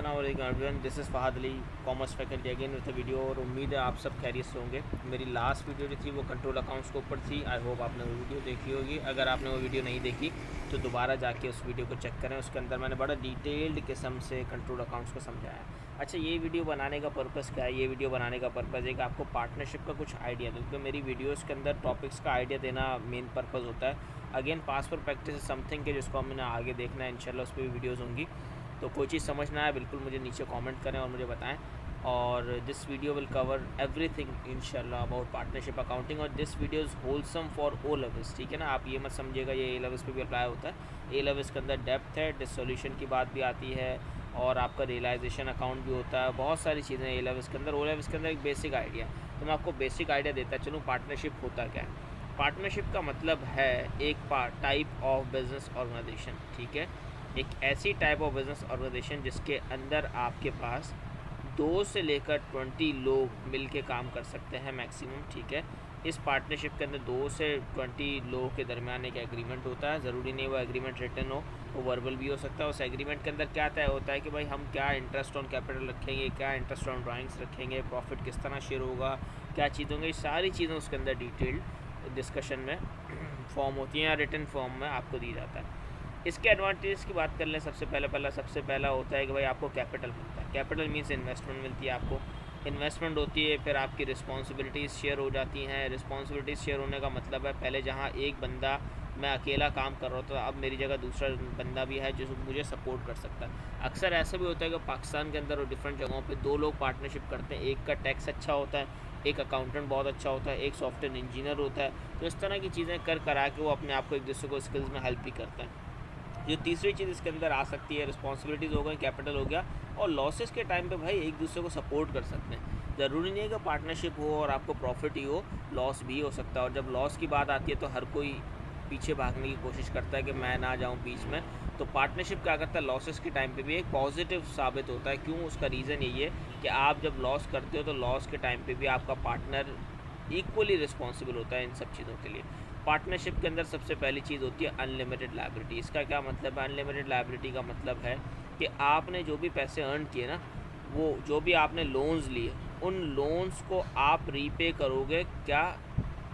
अस्सलाम वालेकुम everyone, this is Fahd Ali, commerce faculty again with a video. और उम्मीद है आप सब खैरियत से होंगे। मेरी लास्ट वीडियो जो थी वो कंट्रोल अकाउंट्स के ऊपर थी। आई होप आपने वो वीडियो देखी होगी। अगर आपने वो वीडियो नहीं देखी तो दोबारा जाके उस वीडियो को चेक करें। उसके अंदर मैंने बड़ा डिटेल्ड किस्म से कंट्रोल अकाउंट्स को समझाया। अच्छा, ये वीडियो बनाने का पर्पज़ क्या है? ये वीडियो बनाने का पर्पज़ है कि आपको पार्टनरशिप का कुछ आइडिया दो, क्योंकि मेरी वीडियोज़ के अंदर टॉपिक्स का आइडिया देना मेन पर्पज़ होता है। अगेन पास पर प्रैक्टिस इज समथिंग के जिसको हमने आगे देखना है, इंशाल्लाह उस पर भी वीडियोज़ होंगी। तो कोई चीज़ समझना है बिल्कुल मुझे नीचे कमेंट करें और मुझे बताएं। और this video will cover everything इंशाल्लाह अबाउट पार्टनरशिप अकाउंटिंग। और this video is wholesome for O levels, ठीक है ना। आप ये मत समझिएगा ये ए लेवल्स पे भी अप्लाई होता है। ए लेवल्स के अंदर डेप्थ है, डिसोल्यूशन की बात भी आती है, और आपका रियलाइजेशन अकाउंट भी होता है। बहुत सारी चीज़ें ए लेवल्स के अंदर। ओ लेवल्स के अंदर एक बेसिक आइडिया है, तो मैं आपको बेसिक आइडिया देता चलूँ पार्टनरशिप होता क्या है। पार्टनरशिप का मतलब है एक टाइप ऑफ बिज़नेस ऑर्गेनाइजेशन, ठीक है। एक ऐसी टाइप ऑफ बिज़नेस ऑर्गेनाइजेशन जिसके अंदर आपके पास 2 से लेकर 20 लोग मिल के काम कर सकते हैं मैक्सिमम, ठीक है। इस पार्टनरशिप के अंदर 2 से 20 लोगों के दरमियान एक एग्रीमेंट होता है। ज़रूरी नहीं वो एग्रीमेंट रिटन हो, वो वर्बल भी हो सकता है। उस एग्रीमेंट के अंदर क्या तय होता है कि भाई हम क्या इंटरेस्ट ऑन कैपिटल रखेंगे, क्या इंटरेस्ट ऑन ड्राइंग्स रखेंगे, प्रॉफिट किस तरह शेयर होगा, क्या चीज़ होंगी, सारी चीज़ें उसके अंदर डिटेल्ड डिस्कशन में फॉर्म होती हैं या रिटन फॉर्म में आपको दी जाता है। इसके एडवांटेज की बात कर लें। सबसे पहला होता है कि भाई आपको कैपिटल मिलता है। कैपिटल मीन्स इन्वेस्टमेंट मिलती है आपको। इन्वेस्टमेंट होती है, फिर आपकी रिस्पॉन्सिबिलिटीज़ शेयर हो जाती हैं। रिस्पॉन्सिबिलिटीज़ शेयर होने का मतलब है पहले जहाँ एक बंदा मैं अकेला काम कर रहा था, अब मेरी जगह दूसरा बंदा भी है जो मुझे सपोर्ट कर सकता है। अक्सर ऐसा भी होता है कि पाकिस्तान के अंदर और डिफरेंट जगहों पे 2 लोग पार्टनरशिप करते हैं। एक का टैक्स अच्छा होता है, एक अकाउंटेंट बहुत अच्छा होता है, एक सॉफ्टवेयर इंजीनियर होता है। तो इस तरह की चीज़ें करा के वो अपने आप को एक दूसरे को स्किल्स में हेल्प भी करते हैं। जो तीसरी चीज़ इसके अंदर आ सकती है, रिस्पॉन्सिबिलिटीज़ हो गई, कैपिटल हो गया, और लॉसेस के टाइम पे भाई एक दूसरे को सपोर्ट कर सकते हैं। ज़रूरी नहीं है कि पार्टनरशिप हो और आपको प्रॉफिट ही हो, लॉस भी हो सकता है। और जब लॉस की बात आती है तो हर कोई पीछे भागने की कोशिश करता है कि मैं ना जाऊं बीच में। तो पार्टनरशिप क्या करता है, लॉसेस के टाइम पे भी एक पॉजिटिव साबित होता है। क्यों? उसका रीज़न यही है कि आप जब लॉस करते हो तो लॉस के टाइम पे भी आपका पार्टनर इक्वली रिस्पॉन्सिबल होता है इन सब चीज़ों के लिए। पार्टनरशिप के अंदर सबसे पहली चीज़ होती है अनलिमिटेड लायबिलिटी। इसका क्या मतलब है? अनलिमिटेड लायबिलिटी का मतलब है कि आपने जो भी पैसे अर्न किए ना, वो जो भी आपने लोन्स लिए, उन लोन्स को आप रीपे करोगे क्या?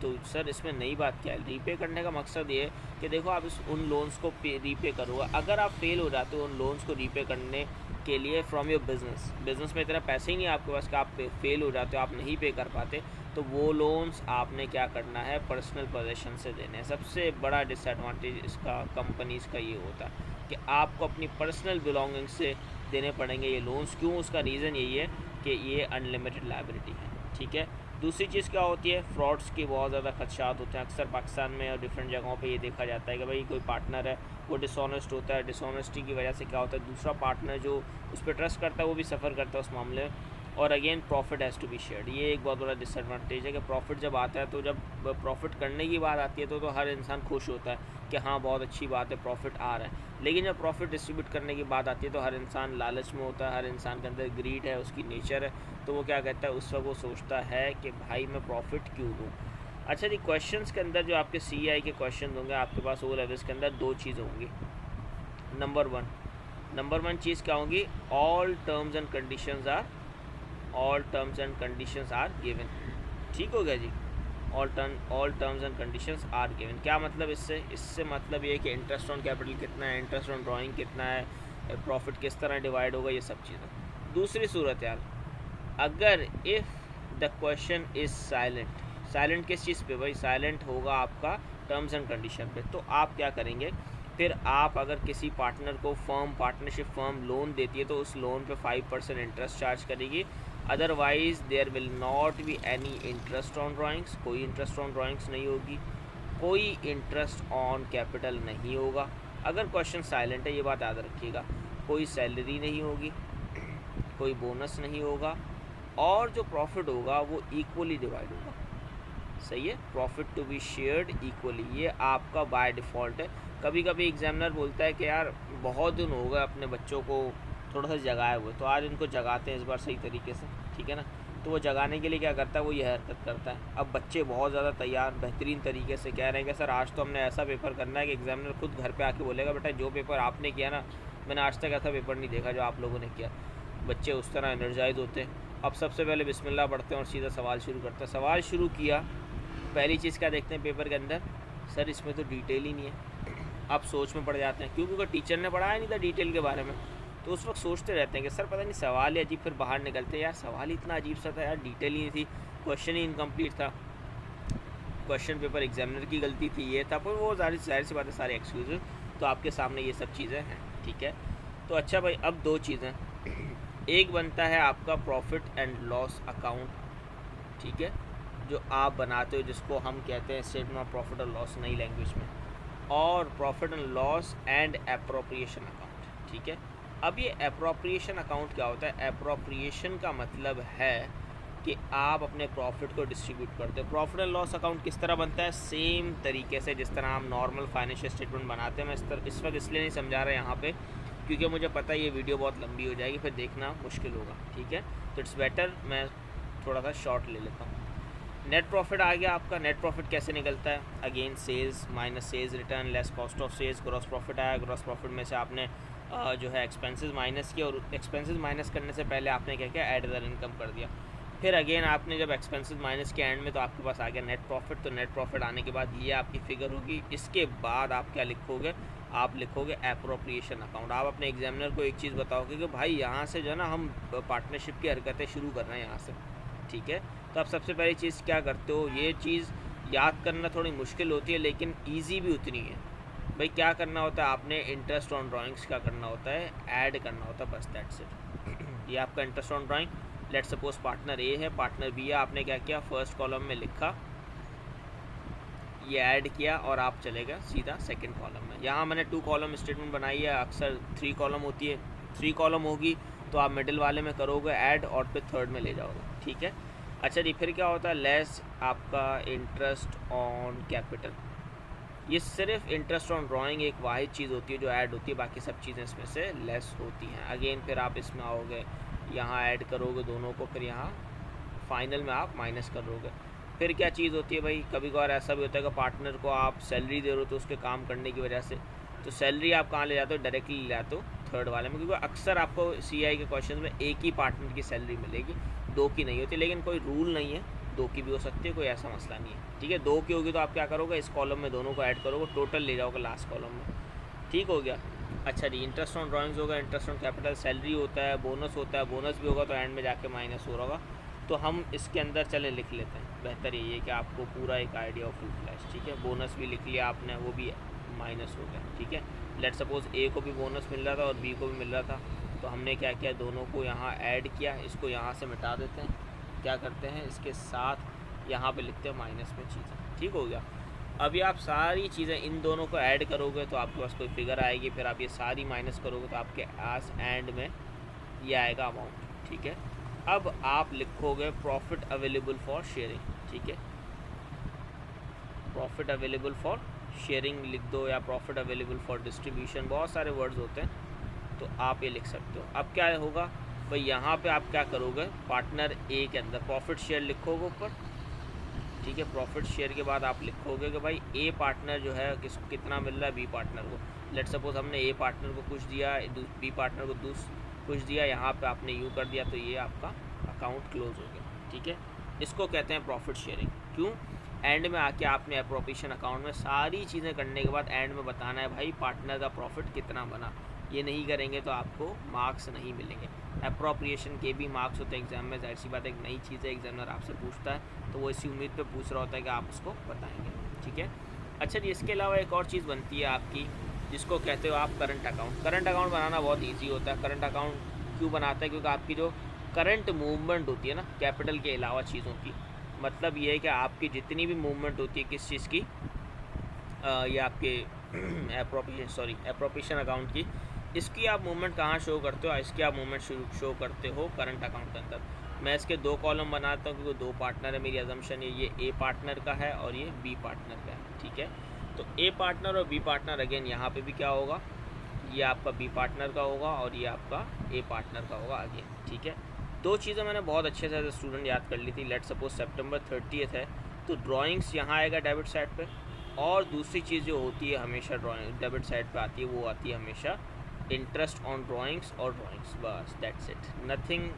तो सर इसमें नई बात क्या है? रीपे करने का मकसद ये है कि देखो आप उन लोन्स को रीपे करोगे। अगर आप फेल हो जाते हो उन लोन्स को रीपे करने के लिए फ्रॉम योर बिज़नेस में इतना पैसे ही नहीं आपके पास कि आप फेल हो जाते हो, आप नहीं पे कर पाते, तो वो लोन्स आपने क्या करना है, पर्सनल पोजेसन से देने हैं। सबसे बड़ा डिसएडवांटेज इसका कंपनीज़ का ये होता है कि आपको अपनी पर्सनल बिलोंगिंग से देने पड़ेंगे ये लोन्स। क्यों? उसका रीज़न यही है कि ये अनलिमिटेड लायबिलिटी है, ठीक है। दूसरी चीज़ क्या होती है, फ्रॉड्स के बहुत ज़्यादा खदशात होते हैं। अक्सर पाकिस्तान में और डिफरेंट जगहों पे ये देखा जाता है कि भाई कोई पार्टनर है वो डिसऑनेस्ट होता है। डिसऑनेस्टी की वजह से क्या होता है, दूसरा पार्टनर जो उस पर ट्रस्ट करता है वो भी सफ़र करता है उस मामले में। और again profit has to be shared, ये एक बहुत बड़ा डिसएडवांटेज है कि प्रॉफिट जब आता है, तो जब प्रॉफिट करने की बात आती है तो हर इंसान खुश होता है कि हाँ बहुत अच्छी बात है, प्रॉफिट आ रहा है। लेकिन जब प्रॉफिट डिस्ट्रीब्यूट करने की बात आती है तो हर इंसान लालच में होता है, हर इंसान के अंदर ग्रीड है, उसकी नेचर है। तो वो क्या कहता है, उस वक्त वो सोचता है कि भाई मैं प्रॉफिट क्यों दूँ। अच्छा जी, क्वेश्चंस के अंदर जो आपके CI के क्वेश्चन होंगे आपके पास ओ लेवल्स के अंदर 2 चीज़ होंगी। नंबर वन चीज़ क्या होगी, all terms and conditions are given. ठीक हो गया जी। All terms and conditions are given. क्या मतलब इससे मतलब ये है कि इंटरेस्ट ऑन कैपिटल कितना है, इंटरेस्ट ऑन ड्राइंग कितना है, प्रॉफिट किस तरह डिवाइड होगा, ये सब चीज़ें। दूसरी सूरत यार, अगर if the question is silent किस चीज़ पे भाई? साइलेंट होगा आपका टर्म्स एंड कंडीशन पे। तो आप क्या करेंगे फिर? आप अगर किसी पार्टनर को पार्टनरशिप फर्म लोन देती है तो उस लोन पे 5% इंटरेस्ट चार्ज करेगी। Otherwise there will not be any interest on drawings, कोई इंटरेस्ट ऑन ड्राइंग्स नहीं होगी, कोई इंटरेस्ट ऑन कैपिटल नहीं होगा। अगर क्वेश्चन साइलेंट है, ये बात याद रखिएगा, कोई सैलरी नहीं होगी, कोई बोनस नहीं होगा, और जो प्रॉफिट होगा वो इक्वली डिवाइड होगा। सही है, profit to be shared equally, ये आपका बाय डिफ़ॉल्ट है। कभी कभी एग्जामिनर बोलता है कि यार बहुत दिन हो गए अपने बच्चों को थोड़ा सा जगाए हुए, तो आज इनको जगाते हैं इस बार सही तरीके से, ठीक है ना। तो वो जगाने के लिए क्या करता है, वो यह हरकत करता है। अब बच्चे बहुत ज़्यादा तैयार बेहतरीन तरीके से कह रहे हैं कि सर आज तो हमने ऐसा पेपर करना है कि एग्जामिनर खुद घर पे आके बोलेगा बेटा जो पेपर आपने किया ना, मैंने आज तक ऐसा पेपर नहीं देखा जो आप लोगों ने किया। बच्चे उस तरह एनर्जाइज होते हैं। अब सबसे पहले बिस्मिल्लाह पढ़ते हैं और सीधा सवाल शुरू करते हैं। सवाल शुरू किया, पहली चीज़ क्या देखते हैं पेपर के अंदर, सर इसमें तो डिटेल ही नहीं है। आप सोच में पड़ जाते हैं, क्योंकि टीचर ने पढ़ाया नहीं था डिटेल के बारे में, तो उस वक्त सोचते रहते हैं कि सर पता नहीं सवाल ही अजीब, फिर बाहर निकलते हैं यार सवाल ही इतना अजीब सा था यार, डिटेल ही नहीं थी, क्वेश्चन ही इनकम्प्लीट था, क्वेश्चन पेपर एग्जामिनर की गलती थी, ये था। पर वो जाहिर सी बात है, सारे एक्सक्यूज़ तो आपके सामने ये सब चीज़ें हैं, ठीक है। तो अच्छा भाई, अब दो चीज़ें, एक बनता है आपका प्रॉफिट एंड लॉस अकाउंट, ठीक है, जो आप बनाते हो, जिसको हम कहते हैं स्टेटमेंट ऑफ प्रॉफिट और लॉस नई लैंग्वेज में, और profit and loss and appropriation account, ठीक है। अब ये एप्रोप्रिएशन अकाउंट क्या होता है? एप्रोप्रिएशन का मतलब है कि आप अपने प्रॉफिट को डिस्ट्रीब्यूट करते हो। प्रॉफिट एंड लॉस अकाउंट किस तरह बनता है? सेम तरीके से जिस तरह हम नॉर्मल फाइनेंशियल स्टेटमेंट बनाते हैं। मैं इस वक्त इसलिए नहीं समझा रहा यहाँ पे क्योंकि मुझे पता है ये वीडियो बहुत लंबी हो जाएगी, फिर देखना मुश्किल होगा, ठीक है। तो इट्स बेटर मैं थोड़ा सा शॉर्ट ले लेता हूँ। नेट प्रॉफिट आ गया आपका। नेट प्रॉफिट कैसे निकलता है? Again sales minus sales return less cost of sales. Gross profit आया, ग्रॉस प्रॉफिट में से आपने जो है एक्सपेंसेस माइनस किया, और एक्सपेंसेस माइनस करने से पहले आपने क्या किया? ऐड अदर इनकम कर दिया। फिर अगेन आपने जब एक्सपेंसेस माइनस किया एंड में, तो आपके पास आ गया नेट प्रॉफिट। तो नेट प्रॉफिट आने के बाद ये आपकी फिगर होगी। इसके बाद आप क्या लिखोगे? आप लिखोगे एप्रोप्रिएशन अकाउंट। आप अपने एग्जामिनर को एक चीज़ बताओगे कि भाई यहाँ से जो है ना हम पार्टनरशिप की हरकतें शुरू कर रहे हैं यहाँ से, ठीक है। तो आप सबसे पहली चीज़ क्या करते हो? ये चीज़ याद करना थोड़ी मुश्किल होती है लेकिन ईजी भी उतनी है। भाई क्या करना होता है? आपने इंटरेस्ट ऑन ड्राइंग्स क्या करना होता है? ऐड करना होता है, बस दैट्स इट। ये आपका interest on drawing. Let suppose partner A है, पार्टनर बी है। आपने क्या किया? फर्स्ट कॉलम में लिखा, ये ऐड किया, और आप चले गए सीधा सेकंड कॉलम में। यहाँ मैंने 2 कॉलम स्टेटमेंट बनाई है, अक्सर 3 कॉलम होती है। 3 कॉलम होगी तो आप मिडिल वाले में करोगे ऐड और फिर थर्ड में ले जाओगे, ठीक है। अच्छा जी, फिर क्या होता है? लेस आपका इंटरेस्ट ऑन कैपिटल। ये सिर्फ इंटरेस्ट ऑन ड्राइंग एक वाहिद चीज़ होती है जो ऐड होती है, बाकी सब चीज़ें इसमें से लेस होती हैं। अगेन फिर आप इसमें आओगे, यहाँ ऐड करोगे दोनों को, फिर यहाँ फाइनल में आप माइनस करोगे। फिर क्या चीज़ होती है भाई? कभी कभार ऐसा भी होता है कि पार्टनर को आप सैलरी दे रहे हो तो उसके काम करने की वजह से, तो सैलरी आप कहाँ ले जाते हो? डायरेक्टली ले जाते हो थर्ड वाले में, क्योंकि अक्सर आपको सीआई के क्वेश्चन में एक ही पार्टनर की सैलरी मिलेगी, 2 की नहीं होती। लेकिन कोई रूल नहीं है, 2 की भी हो सकती है, कोई ऐसा मसला नहीं है, ठीक है। 2 की होगी तो आप क्या करोगे? इस कॉलम में दोनों को ऐड करोगे, टोटल ले जाओगे लास्ट कॉलम में, ठीक हो गया। अच्छा जी, इंटरेस्ट ऑन ड्राइंग्स होगा, इंटरेस्ट ऑन कैपिटल, सैलरी होता है, बोनस होता है, बोनस भी होगा तो एंड में जाके माइनस हो रहा होगा। तो हम इसके अंदर चले लिख लेते हैं, बेहतर यही है कि आपको पूरा एक आइडिया ऑफ फुल फ्लैश, ठीक है। बोनस भी लिख लिया आपने, वो भी माइनस हो गया, ठीक है। लेट सपोज ए को भी बोनस मिल रहा था और बी को भी मिल रहा था, तो हमने क्या किया? दोनों को यहाँ ऐड किया। इसको यहाँ से मिटा देते हैं, क्या करते हैं? इसके साथ यहाँ पे लिखते हैं माइनस में चीज़ें, ठीक हो गया। अभी आप सारी चीज़ें इन दोनों को ऐड करोगे तो आपके पास कोई फिगर आएगी, फिर आप ये सारी माइनस करोगे तो आपके आस एंड में ये आएगा अमाउंट, ठीक है। अब आप लिखोगे प्रॉफिट अवेलेबल फॉर शेयरिंग, ठीक है। प्रॉफिट अवेलेबल फॉर शेयरिंग लिख दो, या प्रॉफिट अवेलेबल फॉर डिस्ट्रीब्यूशन, बहुत सारे वर्ड्स होते हैं, तो आप ये लिख सकते हो। अब क्या होगा भाई? यहाँ पे आप क्या करोगे? पार्टनर ए के अंदर प्रॉफिट शेयर लिखोगे ऊपर, ठीक है। प्रॉफिट शेयर के बाद आप लिखोगे कि भाई ए पार्टनर जो है कितना मिल रहा है बी पार्टनर को। लेट सपोज हमने ए पार्टनर को कुछ दिया, बी पार्टनर को कुछ दिया, यहाँ पे आपने यूँ कर दिया, तो ये आपका अकाउंट क्लोज हो गया, ठीक है। इसको कहते हैं प्रॉफिट शेयरिंग। क्यों? एंड में आके आपने एप्रोप्रिएशन अकाउंट में सारी चीज़ें करने के बाद एंड में बताना है भाई पार्टनर का प्रॉफिट कितना बना। ये नहीं करेंगे तो आपको मार्क्स नहीं मिलेंगे। एप्रोप्रिएशन के भी मार्क्स होते हैं एग्जाम में, जाहिर सी बात है, एक नई चीज़ है, एग्जामिनर आपसे पूछता है तो वो इसी उम्मीद पे पूछ रहा होता है कि आप उसको बताएंगे, ठीक है। अच्छा जी, इसके अलावा एक और चीज़ बनती है आपकी, जिसको कहते हो आप करंट अकाउंट। करंट अकाउंट बनाना बहुत ईजी होता है। करंट अकाउंट क्यों बनाता है? क्योंकि आपकी जो करंट मूवमेंट होती है ना कैपिटल के अलावा चीज़ों की, मतलब ये है कि आपकी जितनी भी मूवमेंट होती है किस चीज़ की, ये आपके एप्रोप्रिएशन अकाउंट की, इसकी आप मूवमेंट कहाँ शो करते हो? इसकी आप मूवमेंट शो करते हो करंट अकाउंट के अंदर। मैं इसके 2 कॉलम बनाता हूँ क्योंकि 2 पार्टनर है, मेरी अजम्पशन है ये ए पार्टनर का है और ये बी पार्टनर का है, ठीक है। तो ए पार्टनर और बी पार्टनर, अगेन यहाँ पे भी क्या होगा? ये आपका बी पार्टनर का होगा और ये आपका ए पार्टनर का होगा आगे, ठीक है। 2 चीज़ें मैंने बहुत अच्छे से एज ए स्टूडेंट याद कर ली थी। लेट सपोज सितंबर 30 है तो ड्राइंग्स यहाँ आएगा डेबिट साइड पे, और दूसरी चीज़ जो होती है हमेशा ड्राइंग डेबिट साइड पे आती है, वो आती है हमेशा इंटरेस्ट ऑन ड्राइंग्स और ड्राइंग्स, बस that's it, nothing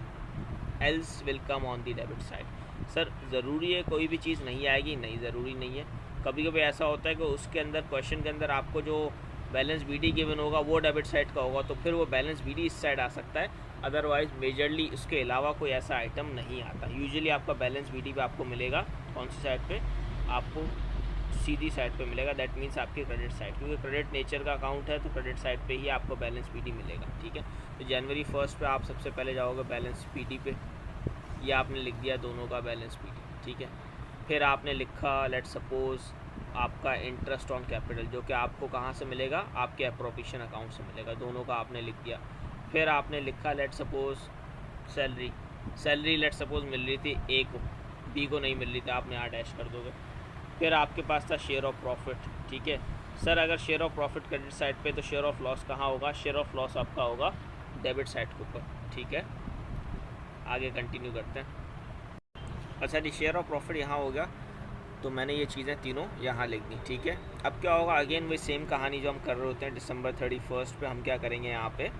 else will come on the debit side. Sir ज़रूरी है कोई भी चीज़ नहीं आएगी? नहीं, ज़रूरी नहीं है। कभी कभी ऐसा होता है कि उसके अंदर क्वेश्चन के अंदर आपको जो बैलेंस बीडी गिवन होगा वो डेबिट साइड का होगा, तो फिर वो बैलेंस बीडी इस साइड आ सकता है, अदरवाइज मेजरली उसके अलावा कोई ऐसा आइटम नहीं आता। यूजुअली आपका बैलेंस बीडी पे आपको मिलेगा कौन सी साइड पे? आपको सीधी साइड पे मिलेगा, दैट मीन्स आपके क्रेडिट साइड, क्योंकि क्रेडिट नेचर का अकाउंट है तो क्रेडिट साइड पे ही आपको बैलेंस बीडी मिलेगा। ठीक है, तो जनवरी 1 पे आप सबसे पहले जाओगे बैलेंस बीडी पे, ये आपने लिख दिया दोनों का बैलेंस बीडी। ठीक है, फिर आपने लिखा लेट सपोज आपका इंटरेस्ट ऑन कैपिटल, जो कि आपको कहाँ से मिलेगा? आपके अप्रोप्रिएशन अकाउंट से मिलेगा, दोनों का आपने लिख दिया। फिर आपने लिखा let suppose salary let suppose मिल रही थी ए को, बी को नहीं मिल रही थी, आपने यहाँ डैश कर दोगे। फिर आपके पास था शेयर ऑफ प्रॉफिट। ठीक है सर, अगर share of profit credit side पे तो शेयर ऑफ लॉस कहाँ होगा? शेयर ऑफ लॉस आपका होगा डेबिट साइड के ऊपर। ठीक है, आगे कंटिन्यू करते हैं। अच्छा जी, शेयर ऑफ प्रॉफिट यहाँ हो गया, तो मैंने ये चीज़ें तीनों यहाँ लिख दी। ठीक है, अब क्या होगा? अगेन वही सेम कहानी जो हम कर रहे होते हैं, दिसंबर 31 पे हम क्या करेंगे? यहाँ पे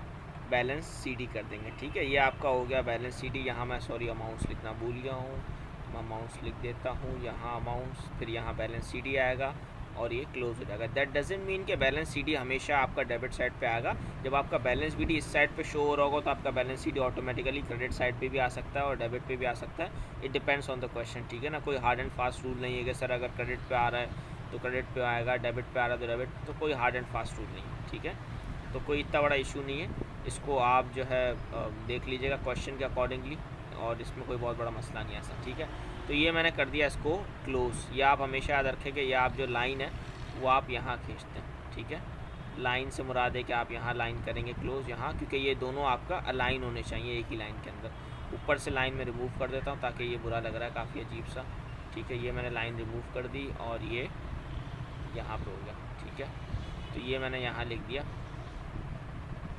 बैलेंस सीडी कर देंगे। ठीक है, ये आपका हो गया बैलेंस सीडी। यहाँ मैं सॉरी अमाउंट्स लिखना भूल गया हूँ, मैं अमाउंट्स लिख देता हूँ यहाँ अमाउंट्स, फिर यहाँ बैलेंस सीडी आएगा और ये क्लोज हो जाएगा। दैट डजंट मीन कि बैलेंस सीडी हमेशा आपका डेबिट साइड पे आएगा। जब आपका बैलेंस बीडी इस साइड पे शो हो रहा होगा तो आपका balance CD automatically credit side पे भी आ सकता है और डेबिट पे भी आ सकता है। It depends on the question. ठीक है ना, कोई हार्ड एंड फास्ट रूल नहीं है कि सर अगर क्रेडिट पे आ रहा है तो क्रेडिट पे आएगा, डेबिट पे आ रहा है तो डेबिट, तो कोई हार्ड एंड फास्ट रूल नहीं है। ठीक है, तो कोई इतना बड़ा इशू नहीं है, इसको आप जो है देख लीजिएगा क्वेश्चन के अकॉर्डिंगली, और इसमें कोई बहुत बड़ा मसला नहीं है ऐसा। ठीक है, तो ये मैंने कर दिया इसको क्लोज। ये आप हमेशा याद रखें कि ये आप जो लाइन है वो आप यहाँ खींचते हैं। ठीक है, लाइन से मुराद है कि आप यहाँ लाइन करेंगे क्लोज यहाँ, क्योंकि ये दोनों आपका अलाइन होने चाहिए एक ही लाइन के अंदर। ऊपर से लाइन में रिमूव कर देता हूँ ताकि ये बुरा लग रहा है काफ़ी अजीब सा। ठीक है, ये मैंने लाइन रिमूव कर दी और ये यहाँ पे हो गया। ठीक है, तो ये मैंने यहाँ लिख दिया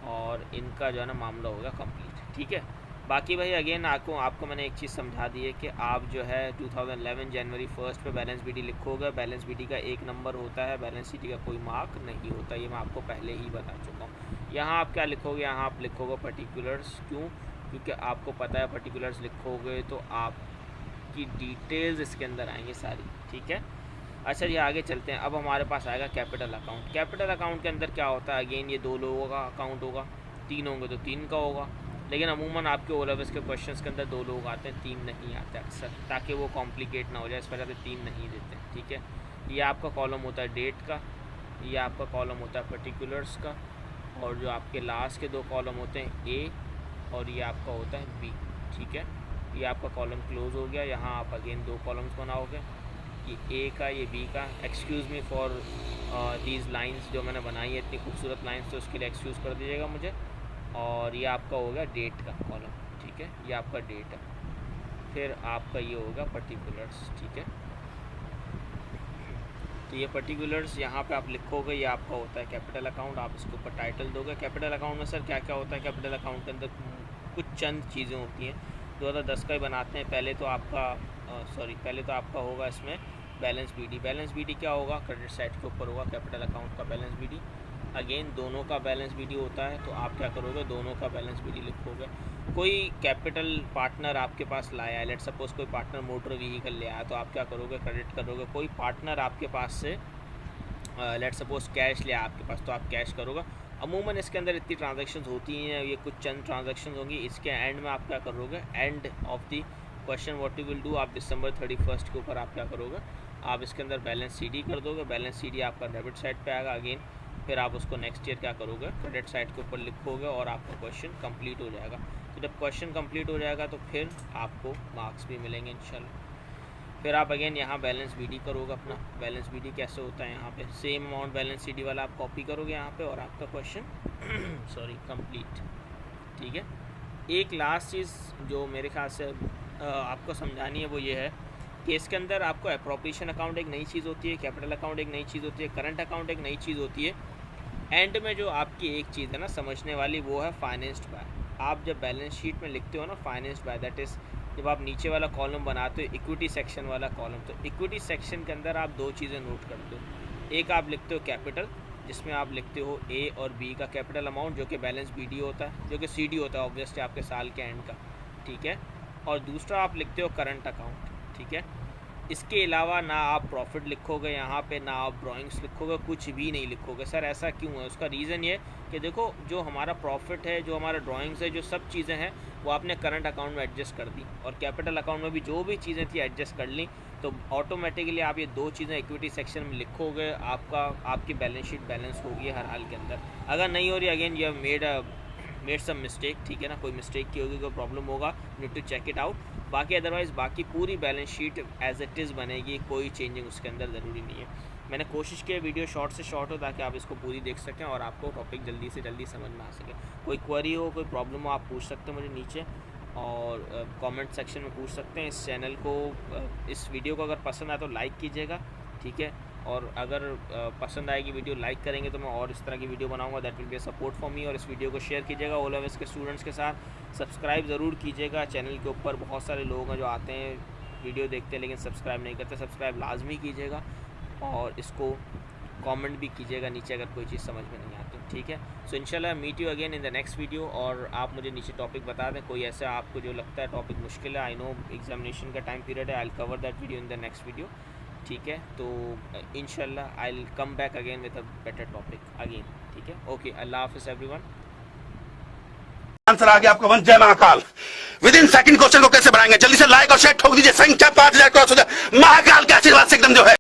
और इनका जो है ना मामला होगा कंप्लीट। ठीक है, बाकी भाई अगेन आपको मैंने एक चीज़ समझा दी है कि आप जो है 2011 जनवरी 1 पे बैलेंस बीडी लिखोगे। बैलेंस बीडी का 1 नंबर होता है, बैलेंस सीडी का कोई मार्क नहीं होता, ये मैं आपको पहले ही बता चुका हूँ। यहाँ आप क्या लिखोगे? यहाँ आप लिखोगे पर्टिकुलर्स। क्यों? क्योंकि आपको पता है पर्टिकुलर्स लिखोगे तो आपकी डिटेल्स इसके अंदर आएंगी सारी। ठीक है, अच्छा जी आगे चलते हैं। अब हमारे पास आएगा कैपिटल अकाउंट। कैपिटल अकाउंट के अंदर क्या होता है? अगेन ये 2 लोगों का अकाउंट होगा, 3 होंगे तो 3 का होगा, लेकिन अमूमन आपके ओ लेवल्स के क्वेश्चंस के अंदर 2 लोग आते हैं, 3 नहीं आते अक्सर, ताकि वो कॉम्प्लिकेट ना हो जाए इस वजह से 3 नहीं देते हैं। ठीक है, ये आपका कॉलम होता है डेट का, ये आपका कॉलम होता है पर्टिकुलर्स का, और जो आपके लास्ट के 2 कॉलम होते हैं ए और ये आपका होता है बी। ठीक है, ये आपका कॉलम क्लोज हो गया। यहाँ आप अगेन 2 कॉलम्स बनाओगे, ये ए का ये बी का। Excuse me for these lines जो मैंने बनाई है, इतनी खूबसूरत लाइंस, तो उसके लिए एक्सक्यूज़ कर दीजिएगा मुझे। और ये आपका होगा डेट का कॉलम। ठीक है, ये आपका डेट है। फिर आपका ये होगा पर्टिकुलर्स। ठीक है, तो ये पर्टिकुलर्स यहाँ पे आप लिखोगे, ये आपका होता है कैपिटल अकाउंट। आप इसके ऊपर टाइटल दोगे। कैपिटल अकाउंट में सर क्या क्या होता है? कैपिटल अकाउंट के अंदर कुछ चंद चीज़ें होती हैं। 2010 का ही बनाते हैं। पहले तो आपका होगा इसमें बैलेंस बीडी। बैलेंस बीडी क्या होगा? क्रेडिट साइड के ऊपर होगा कैपिटल अकाउंट का बैलेंस बीडी। अगेन दोनों का बैलेंस बीडी होता है, तो आप क्या करोगे? दोनों का बैलेंस बीडी लिखोगे। कोई कैपिटल पार्टनर आपके पास लाया है, लेट सपोज कोई पार्टनर मोटर व्हीकल ले आया, तो आप क्या करोगे? क्रेडिट करोगे। कोई पार्टनर आपके पास से लेट सपोज कैश ले आया आपके पास, तो आप कैश करोगे। अमूमन इसके अंदर इतनी ट्रांजैक्शंस होती हैं, ये कुछ चंद ट्रांजैक्शंस होंगी। इसके एंड में आप क्या करोगे? End of the question what you will do, आप दिसंबर 31 के ऊपर आप क्या करोगे? आप इसके अंदर बैलेंस सीडी कर दोगे। बैलेंस सीडी आपका डेबिट साइड पे आएगा अगेन। फिर आप उसको नेक्स्ट ईयर क्या करोगे? क्रेडिट साइड के ऊपर लिखोगे और आपका क्वेश्चन कंप्लीट हो जाएगा। तो जब क्वेश्चन कंप्लीट हो जाएगा तो फिर आपको मार्क्स भी मिलेंगे इंशाल्लाह। फिर आप अगेन यहाँ बैलेंस बीडी करोगे अपना। बैलेंस बीडी कैसे होता है? यहाँ पे सेम अमाउंट बैलेंस सीडी वाला आप कॉपी करोगे यहाँ पे और आपका क्वेश्चन कंप्लीट। ठीक है, एक लास्ट चीज़ जो मेरे ख्याल से आपको समझानी है वो ये है कि इसके अंदर आपको अप्रोप्रिएशन अकाउंट एक नई चीज़ होती है, कैपिटल अकाउंट एक नई चीज़ होती है, करंट अकाउंट एक नई चीज़ होती है। एंड में जो आपकी एक चीज़ है ना समझने वाली, वो है फाइनेंस्ड बाय। आप जब बैलेंस शीट में लिखते हो ना फाइनेंस्ड बाय, दैट इज़ जब आप नीचे वाला कॉलम बनाते हो इक्विटी सेक्शन वाला कॉलम, तो इक्विटी सेक्शन के अंदर आप 2 चीज़ें नोट करते हो। एक आप लिखते हो कैपिटल, जिसमें आप लिखते हो ए और बी का कैपिटल अमाउंट जो कि बैलेंस BD होता है, जो कि CD होता है ऑब्वियसली आपके साल के एंड का, ठीक है। और दूसरा आप लिखते हो करंट अकाउंट, ठीक है। इसके अलावा ना आप प्रॉफिट लिखोगे यहाँ पे, ना आप ड्राइंग्स लिखोगे, कुछ भी नहीं लिखोगे। सर ऐसा क्यों है? उसका रीज़न ये कि देखो जो हमारा प्रॉफिट है, जो हमारा ड्राइंग्स है, जो सब चीज़ें हैं वो आपने करंट अकाउंट में एडजस्ट कर दी, और कैपिटल अकाउंट में भी जो भी चीज़ें थी एडजस्ट कर ली। तो ऑटोमेटिकली आप ये दो चीज़ें इक्विटी सेक्शन में लिखोगे, आपकी बैलेंस शीट बैलेंस होगी हर हाल के अंदर। अगर नहीं हो रही, again you have made some mistake, ठीक है ना, कोई मिस्टेक की होगी, कोई प्रॉब्लम होगा, need to check it out. बाकी अदरवाइज़ बाकी पूरी balance sheet as it is बनेगी, कोई चेंजिंग उसके अंदर ज़रूरी नहीं है। मैंने कोशिश की है वीडियो शॉर्ट से शॉर्ट हो ताकि आप इसको पूरी देख सकें और आपको टॉपिक जल्दी से जल्दी समझ में आ सके। कोई क्वेरी हो, कोई प्रॉब्लम हो, आप पूछ सकते हो मुझे नीचे, और कमेंट सेक्शन में पूछ सकते हैं। इस चैनल को इस वीडियो को अगर पसंद आए तो लाइक कीजिएगा, ठीक है। और अगर पसंद आएगी वीडियो, लाइक करेंगे तो मैं और इस तरह की वीडियो बनाऊंगा, that will be a support for me. और इस वीडियो को शेयर कीजिएगा ऑल लेवल्स के स्टूडेंट्स के साथ। सब्सक्राइब ज़रूर कीजिएगा चैनल के ऊपर। बहुत सारे लोग हैं जो आते हैं वीडियो देखते हैं लेकिन सब्सक्राइब नहीं करते, सब्सक्राइब लाजमी कीजिएगा। और इसको कमेंट भी कीजिएगा नीचे अगर कोई चीज़ समझ में नहीं आती, ठीक है। सो इंशाल्लाह meet you again in the next video. और आप मुझे नीचे टॉपिक बता दें, कोई ऐसा आपको जो लगता है टॉपिक मुश्किल है, आई नो एग्जामिनेशन का टाइम पीरियड है, I will cover that video in the next video, ठीक है। तो इंशाल्लाह I will come back again with a better topic again, ठीक है। ओके, अल्लाह हाफिज़ एवरीवन। आंसर आ गया आपका वन। जय Mahakal. With in second question को कैसे बनाएंगे? जल्दी से लाइक और शेयर ठोक दीजिए। संख्या 5000 क्रॉस हो जाए। महाकाल के आशीर्वाद से एकदम जो है